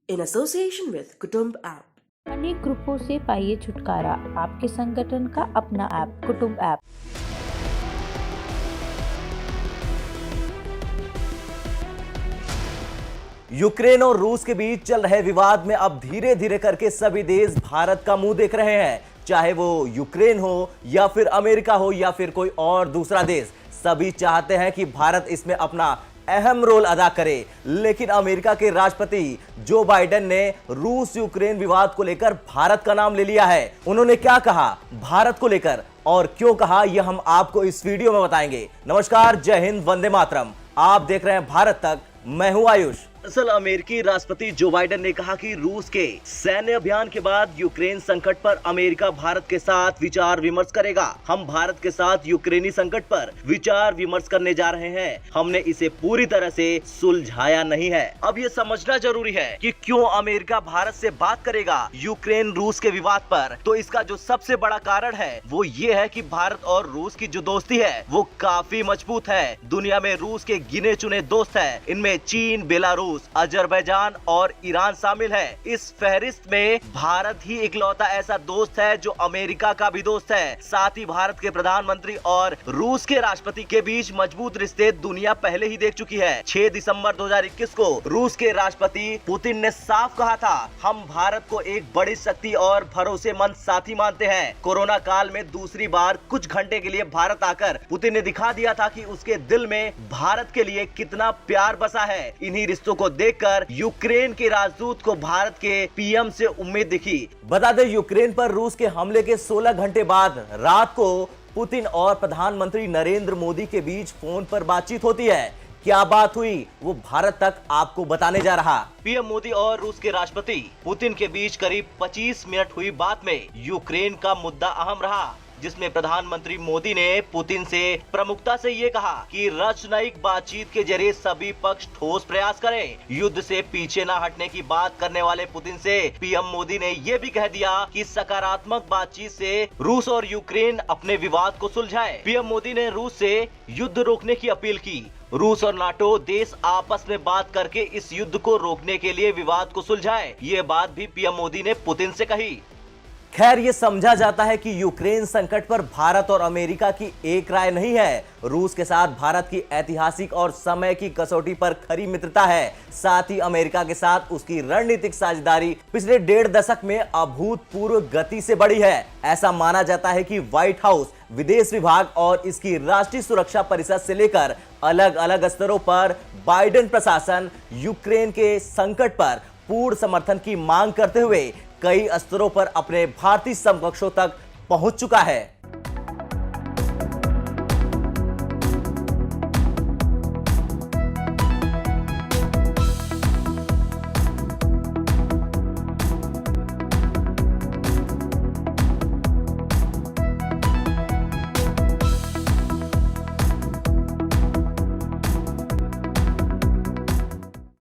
in association with Kutumb app. अनेक ग्रुपों से पाइए छुटकारा, आपके संगठन का अपना ऐप कुटुंब ऐप। यूक्रेन और रूस के बीच चल रहे विवाद में अब धीरे धीरे करके सभी देश भारत का मुंह देख रहे हैं। चाहे वो यूक्रेन हो या फिर अमेरिका हो या फिर कोई और दूसरा देश, सभी चाहते हैं कि भारत इसमें अपना अहम रोल अदा करे। लेकिन अमेरिका के राष्ट्रपति जो बाइडेन ने रूस यूक्रेन विवाद को लेकर भारत का नाम ले लिया है। उन्होंने क्या कहा भारत को लेकर और क्यों कहा, यह हम आपको इस वीडियो में बताएंगे। नमस्कार, जय हिंद, वंदे मातरम। आप देख रहे हैं भारत तक, मैं हूं आयुष। दरअसल अमेरिकी राष्ट्रपति जो बाइडेन ने कहा कि रूस के सैन्य अभियान के बाद यूक्रेन संकट पर अमेरिका भारत के साथ विचार विमर्श करेगा। हम भारत के साथ यूक्रेनी संकट पर विचार विमर्श करने जा रहे हैं। हमने इसे पूरी तरह से सुलझाया नहीं है। अब ये समझना जरूरी है कि क्यों अमेरिका भारत से बात करेगा यूक्रेन रूस के विवाद पर। तो इसका जो सबसे बड़ा कारण है वो ये है कि भारत और रूस की जो दोस्ती है वो काफी मजबूत है। दुनिया में रूस के गिने चुने दोस्त है। इनमें चीन, बेलारूस, अजरबैजान और ईरान शामिल है। इस फहरिस्त में भारत ही इकलौता ऐसा दोस्त है जो अमेरिका का भी दोस्त है। साथ ही भारत के प्रधानमंत्री और रूस के राष्ट्रपति के बीच मजबूत रिश्ते दुनिया पहले ही देख चुकी है। 6 दिसंबर 2021 को रूस के राष्ट्रपति पुतिन ने साफ कहा था, हम भारत को एक बड़ी शक्ति और भरोसेमंद साथी मानते हैं। कोरोना काल में दूसरी बार कुछ घंटे के लिए भारत आकर पुतिन ने दिखा दिया था कि उसके दिल में भारत के लिए कितना प्यार बसा है। इन्हीं रिश्तों को देखकर यूक्रेन के राजदूत को भारत के पीएम से उम्मीद दिखी। बता दें, यूक्रेन पर रूस के हमले के 16 घंटे बाद रात को पुतिन और प्रधानमंत्री नरेंद्र मोदी के बीच फोन पर बातचीत होती है। क्या बात हुई वो भारत तक आपको बताने जा रहा। पीएम मोदी और रूस के राष्ट्रपति पुतिन के बीच करीब 25 मिनट हुई बात में यूक्रेन का मुद्दा अहम रहा, जिसमें प्रधानमंत्री मोदी ने पुतिन से प्रमुखता से ये कहा कि राजनयिक बातचीत के जरिए सभी पक्ष ठोस प्रयास करें। युद्ध से पीछे न हटने की बात करने वाले पुतिन से पीएम मोदी ने ये भी कह दिया कि सकारात्मक बातचीत से रूस और यूक्रेन अपने विवाद को सुलझाए। पीएम मोदी ने रूस से युद्ध रोकने की अपील की। रूस और नाटो देश आपस में बात करके इस युद्ध को रोकने के लिए विवाद को सुलझाए। ये बात भी पीएम मोदी ने पुतिन से कही। खैर, ये समझा जाता है कि यूक्रेन संकट पर भारत और अमेरिका की एक राय नहीं है। रूस के साथ भारत की ऐतिहासिक और समय की कसौटी पर खरी मित्रता है। साथ ही अमेरिका के साथ उसकी रणनीतिक साझेदारी पिछले 1.5 दशक में अभूतपूर्व गति से बढ़ी है। ऐसा माना जाता है कि व्हाइट हाउस, विदेश विभाग और इसकी राष्ट्रीय सुरक्षा परिषद से लेकर अलग अलग स्तरों पर बाइडेन प्रशासन यूक्रेन के संकट पर पूर्ण समर्थन की मांग करते हुए कई स्तरों पर अपने भारतीय समकक्षों तक पहुंच चुका है।